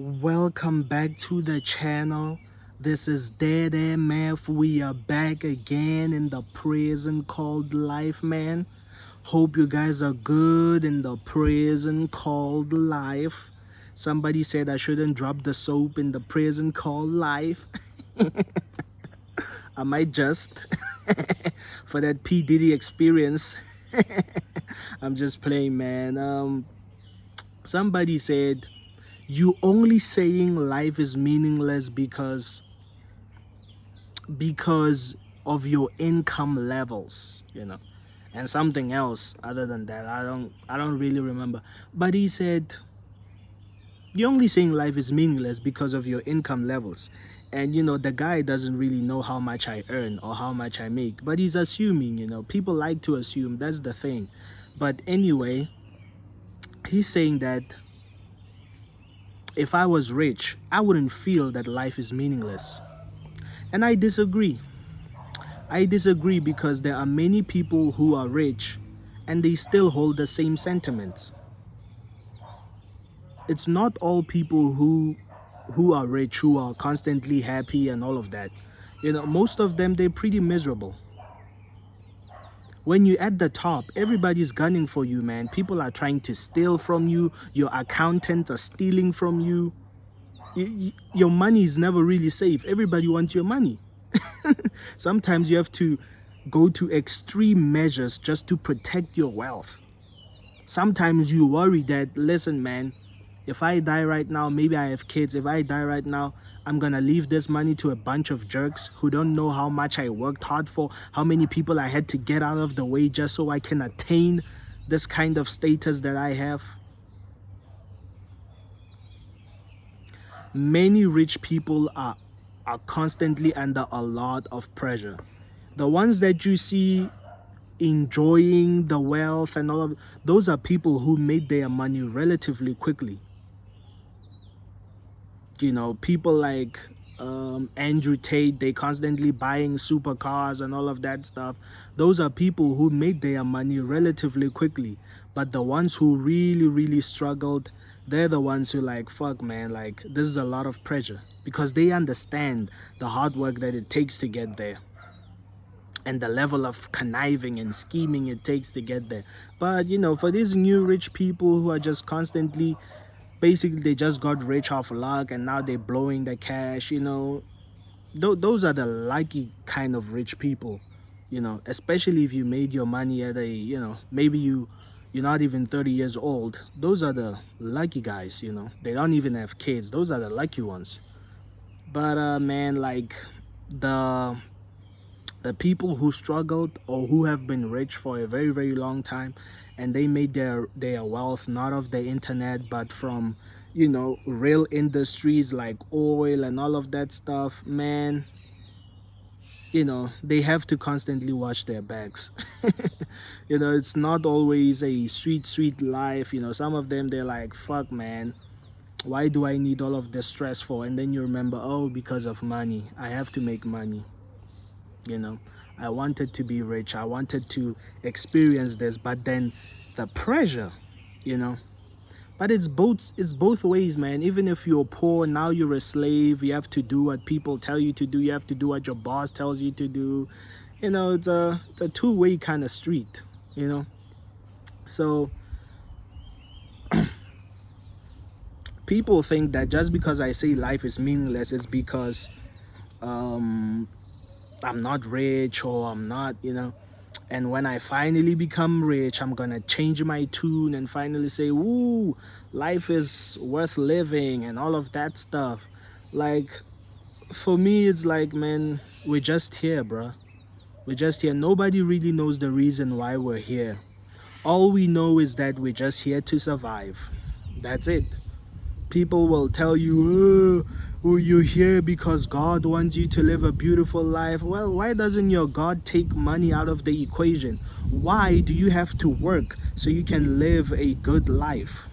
Welcome back to the channel. This is DeadMf. We are back again in the prison called life, man. Hope you guys are good in the prison called life. Somebody said I shouldn't drop the soap in the prison called life. I might just for that P. Diddy experience. I'm just playing, man. Somebody said you only saying life is meaningless because of your income levels, and something else other than that. I don't really remember, but he said you're only saying life is meaningless because of your income levels. And the guy doesn't really know how much I earn or how much I make, but he's assuming. People like to assume, that's the thing. But anyway, he's saying that if I was rich, I wouldn't feel that life is meaningless. And I disagree. I disagree because there are many people who are rich and they still hold the same sentiments. It's not all people who are rich who are constantly happy and all of that. Most of them, they're pretty miserable. When you're at the top, everybody's gunning for you, man. People are trying to steal from you. Your accountants are stealing from you. Your money is never really safe. Everybody wants your money. Sometimes you have to go to extreme measures just to protect your wealth. Sometimes you worry that, listen, man, if I die right now, maybe I have kids. If I die right now, I'm going to leave this money to a bunch of jerks who don't know how much I worked hard for, how many people I had to get out of the way just so I can attain this kind of status that I have. Many rich people are constantly under a lot of pressure. The ones that you see enjoying the wealth and all of those are people who made their money relatively quickly. People like Andrew Tate, they constantly buying supercars and all of that stuff. Those are people who made their money relatively quickly. But the ones who really, really struggled, they're the ones who like, fuck, man, like, this is a lot of pressure. Because they understand the hard work that it takes to get there. And the level of conniving and scheming it takes to get there. But, for these new rich people who are just constantly, basically they just got rich off luck and now they're blowing the cash, those are the lucky kind of rich people, especially if you made your money at a, maybe you're not even 30 years old. Those are the lucky guys, they don't even have kids. Those are the lucky ones. But man, like the people who struggled or who have been rich for a very, very long time, and they made their wealth not of the internet but from real industries like oil and all of that stuff, man, they have to constantly watch their backs. It's not always a sweet life. Some of them, they're like, fuck, man, why do I need all of this stress for? And then you remember, oh, because of money. I have to make money. I wanted to be rich. I wanted to experience this, but then the pressure, but it's both ways, man. Even if you're poor, now you're a slave. You have to do what people tell you to do. You have to do what your boss tells you to do. It's a two-way kind of street, so people think that just because I say life is meaningless is because I'm not rich or I'm not, and when I finally become rich, I'm gonna change my tune and finally say, "Woo, life is worth living," and all of that stuff. Like, for me, it's like, man, we're just here, bruh. We're just here. Nobody really knows the reason why we're here. All we know is that we're just here to survive. That's it. People will tell you, oh, you're here because God wants you to live a beautiful life. Well, why doesn't your God take money out of the equation? Why do you have to work so you can live a good life?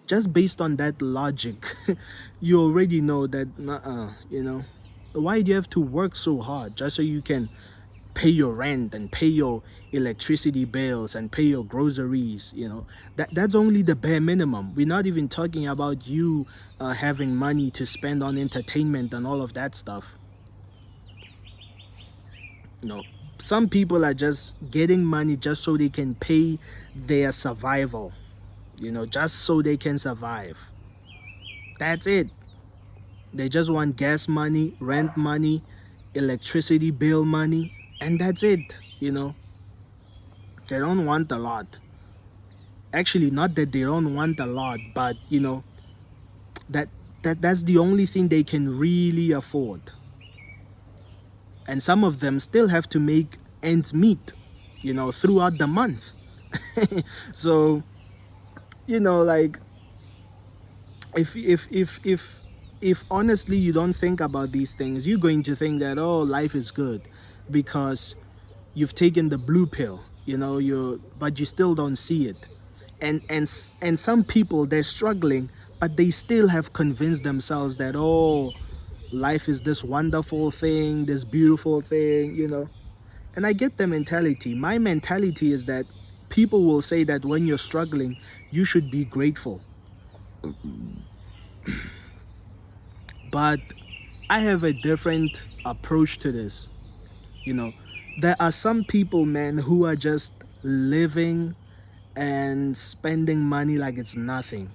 Just based on that logic, you already know that, why do you have to work so hard just so you can pay your rent and pay your electricity bills and pay your groceries. That's only the bare minimum. We're not even talking about you having money to spend on entertainment and all of that stuff. Some people are just getting money just so they can pay their survival, just so they can survive. That's it. They just want gas money, rent money, electricity bill money, and that's it. They don't want a lot. Actually, not that they don't want a lot, but that's the only thing they can really afford. And some of them still have to make ends meet, throughout the month. So, like, if honestly you don't think about these things, you're going to think that, oh, life is good because you've taken the blue pill, but you still don't see it. And some people, they're struggling, but they still have convinced themselves that, oh, life is this wonderful thing, this beautiful thing. And I get the mentality. My mentality is that people will say that when you're struggling, you should be grateful. But I have a different approach to this. There are some people, man, who are just living and spending money like it's nothing.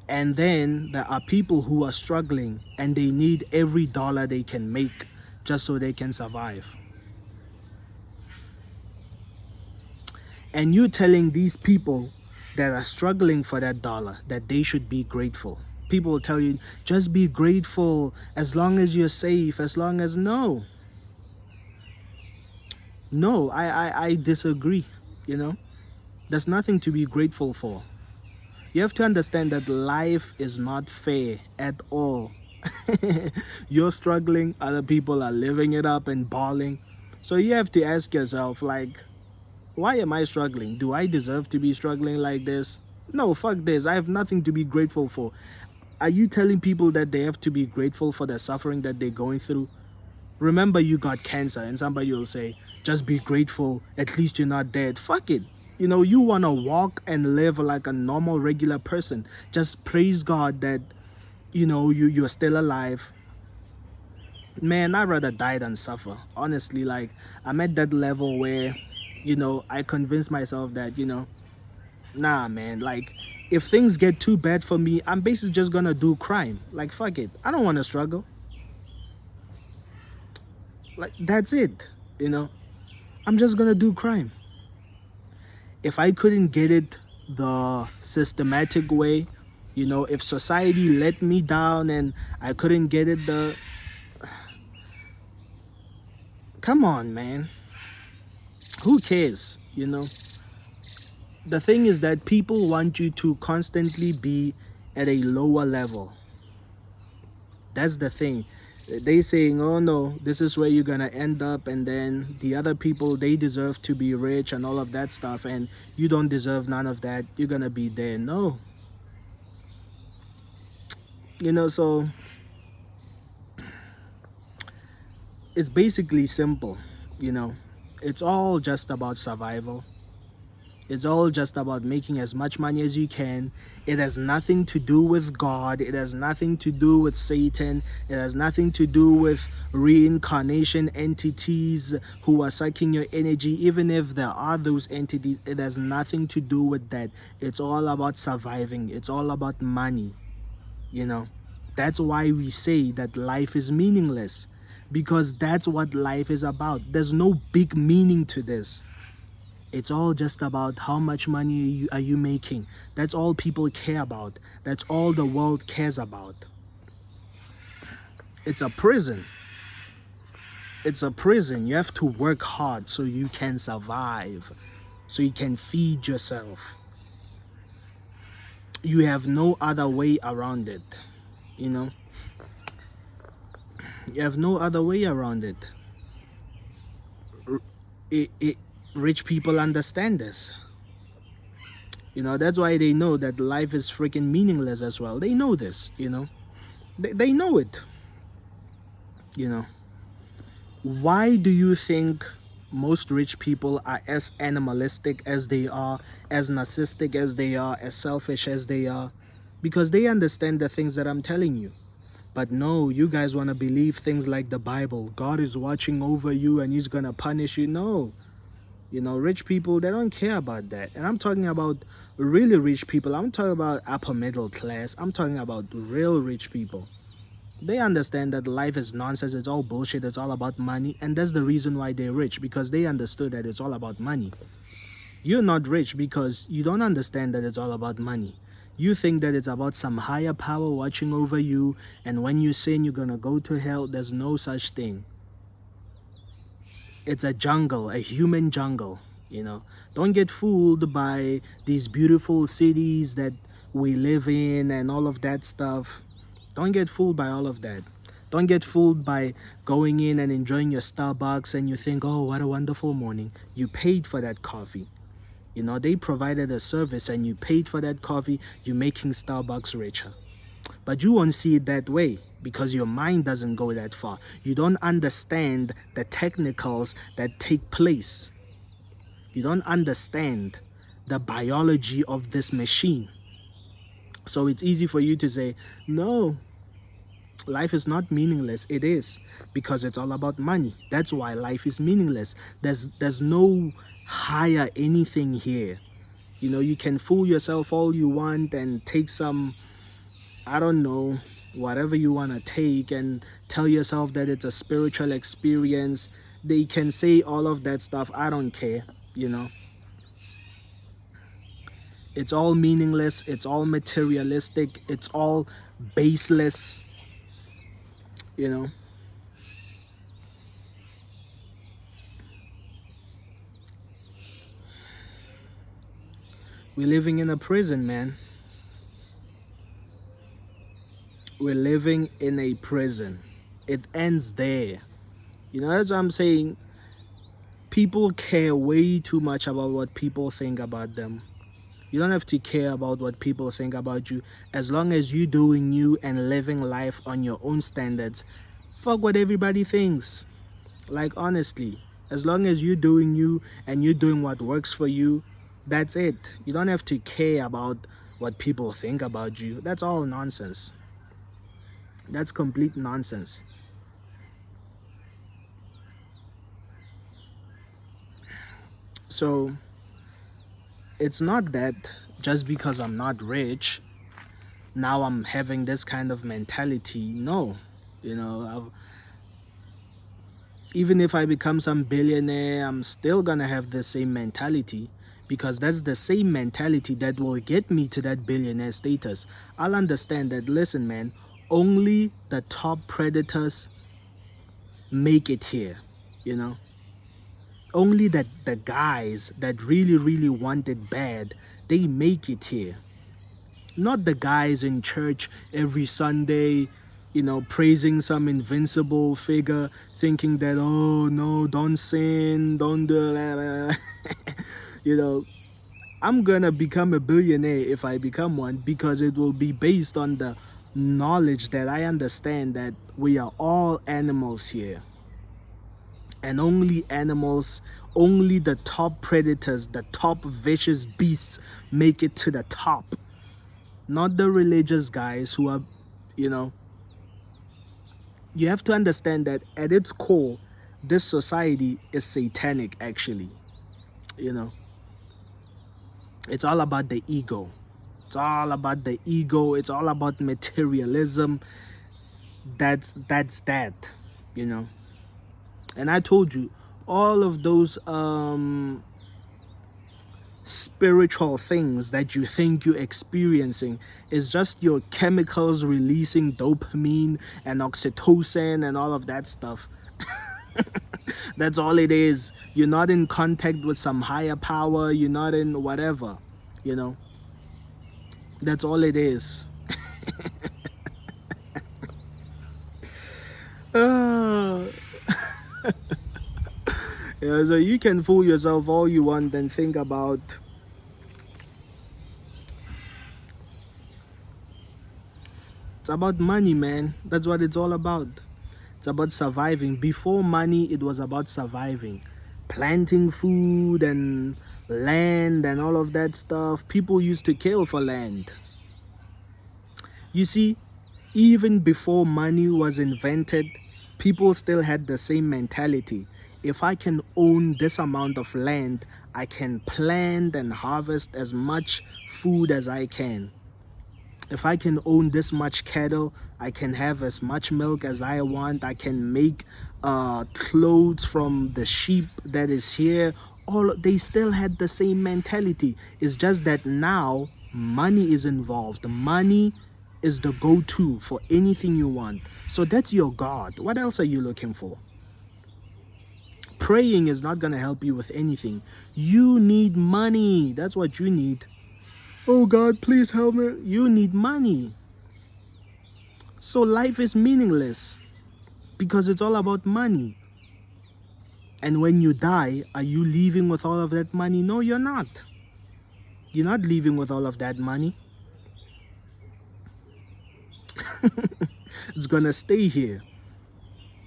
And then there are people who are struggling and they need every dollar they can make just so they can survive. And you telling these people that are struggling for that dollar that they should be grateful. People will tell you, just be grateful as long as you're safe, as long as... No, I disagree. There's nothing to be grateful for. You have to understand that life is not fair at all. You're struggling, other people are living it up and balling. So you have to ask yourself, like, why am I struggling? Do I deserve to be struggling like this? No, fuck this. I have nothing to be grateful for. Are you telling people that they have to be grateful for the suffering that they're going through? Remember, you got cancer, and somebody will say, just be grateful, at least you're not dead. Fuck it. You want to walk and live like a normal, regular person. Just praise God that, you're still alive. Man, I'd rather die than suffer. Honestly, like, I'm at that level where, I convince myself that, nah, man, like, if things get too bad for me, I'm basically just gonna do crime. Like, fuck it. I don't want to struggle. Like, that's it. I'm just gonna do crime. If I couldn't get it the systematic way, if society let me down and I couldn't get it come on, man. Who cares? The thing is that people want you to constantly be at a lower level. That's the thing. They saying, oh no, this is where you're gonna end up, and then the other people, they deserve to be rich and all of that stuff, and you don't deserve none of that. You're gonna be there. No. So it's basically simple. It's all just about survival. It's all just about making as much money as you can. It has nothing to do with God. It has nothing to do with Satan. It has nothing to do with reincarnation entities who are sucking your energy. Even if there are those entities, it has nothing to do with that. It's all about surviving. It's all about money. That's why we say that life is meaningless, because that's what life is about. There's no big meaning to this. It's all just about how much money are you making. That's all people care about. That's all the world cares about. It's a prison. It's a prison. You have to work hard so you can survive, so you can feed yourself. You have no other way around it. You have no other way around it. Rich people understand this. That's why they know that life is freaking meaningless as well. They know this, they know it. You know, why do you think most rich people are as animalistic as they are, as narcissistic as they are, as selfish as they are? Because they understand the things that I'm telling you. But no, you guys want to believe things like the Bible. God is watching over you and he's going to punish you. No. You know, rich people, they don't care about that. And I'm talking about really rich people. I'm talking about upper middle class. I'm talking about real rich people. They understand that life is nonsense. It's all bullshit. It's all about money. And that's the reason why they're rich, because they understood that it's all about money. You're not rich because you don't understand that it's all about money. You think that it's about some higher power watching over you, and when you sin, you're gonna go to hell. There's no such thing. It's a jungle, a human jungle, you know. Don't get fooled by these beautiful cities that we live in and all of that stuff. Don't get fooled by all of that. Don't get fooled by going in and enjoying your Starbucks and you think, oh, what a wonderful morning. You paid for that coffee. You know, they provided a service and you paid for that coffee. You're making Starbucks richer. But you won't see it that way because your mind doesn't go that far. You don't understand the technicals that take place. You don't understand the biology of this machine. So it's easy for you to say, no, life is not meaningless. It is, because it's all about money. That's why life is meaningless. There's no higher anything here. You know, you can fool yourself all you want and take some, I don't know, whatever you want to take and tell yourself that it's a spiritual experience. They can say all of that stuff. I don't care, you know. It's all meaningless. It's all materialistic. It's all baseless, you know. We're living in a prison, man. We're living in a prison. It ends there. You know, that's what I'm saying. People care way too much about what people think about them. You don't have to care about what people think about you. As long as you're doing you and living life on your own standards, fuck what everybody thinks. Like, honestly, as long as you're doing you and you're doing what works for you, that's it. You don't have to care about what people think about you. That's all nonsense. That's complete nonsense. So, it's not that just because I'm not rich, now I'm having this kind of mentality. No. You know, even if I become some billionaire, I'm still gonna have the same mentality, because that's the same mentality that will get me to that billionaire status. I'll understand that, listen, man, only the top predators make it here, you know? Only the guys that really, really want it bad, they make it here. Not the guys in church every Sunday, you know, praising some invincible figure, thinking that, oh no, don't sin, don't do that. You know, I'm gonna become a billionaire if I become one, because it will be based on the knowledge that I understand that we are all animals here. And only animals, only the top predators, the top vicious beasts make it to the top. Not the religious guys who are, you know, you have to understand that at its core, this society is satanic, actually. You know, it's all about the ego. It's all about the ego. It's all about materialism. That's that, you know. And I told you, all of those spiritual things that you think you're experiencing is just your chemicals releasing dopamine and oxytocin and all of that stuff. That's all it is. You're not in contact with some higher power. You're not in whatever, you know. That's all it is. Ah. Yeah, so you can fool yourself all you want and think about, it's about money, man. That's what it's all about. It's It's about surviving. Before money, it was about surviving. Planting food and land and all of that stuff. People used to kill for land. You see, even before money was invented, people still had the same mentality. If I can own this amount of land, I can plant and harvest as much food as I can. If I can own this much cattle, I can have as much milk as I want. I can make clothes from the sheep that is here. All they still had the same mentality. It's just that now money is involved. Money is the go-to for anything you want. So that's your God. What else are you looking for? Praying is not going to help you with anything. You need money. That's what you need. Oh God, please help me. You need money. So life is meaningless because it's all about money. And when you die, are you leaving with all of that money? No, you're not. You're not leaving with all of that money. It's gonna stay here.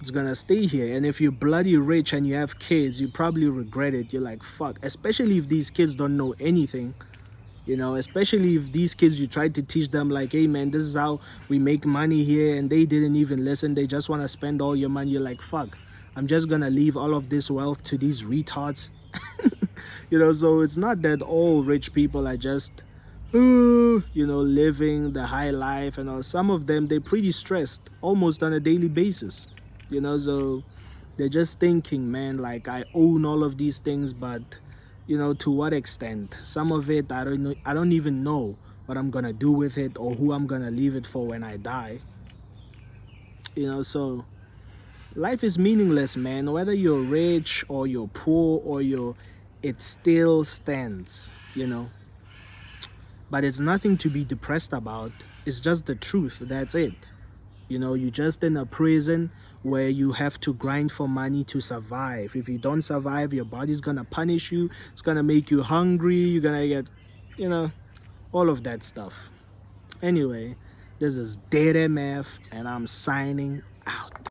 It's gonna stay here. And if you're bloody rich and you have kids, you probably regret it. You're like, fuck. Especially if these kids don't know anything. You know, especially if these kids, you try to teach them like, hey man, this is how we make money here, and they didn't even listen. They just want to spend all your money. You're like, fuck, I'm just gonna leave all of this wealth to these retards. You know, so it's not that all rich people are just you know, living the high life and all. Some of them, they're pretty stressed almost on a daily basis, you know. So they're just thinking, man, like, I own all of these things, but you know, to what extent? Some of it, I don't know. I don't even know what I'm gonna do with it or who I'm gonna leave it for when I die. You know, so life is meaningless, man. Whether you're rich or you're poor or it still stands, you know. But it's nothing to be depressed about. It's just the truth. That's it. You know, you're just in a prison where you have to grind for money to survive. If you don't survive, your body's gonna punish you. It's gonna make you hungry. You're gonna get, you know, all of that stuff. Anyway, this is DeadMf and I'm signing out.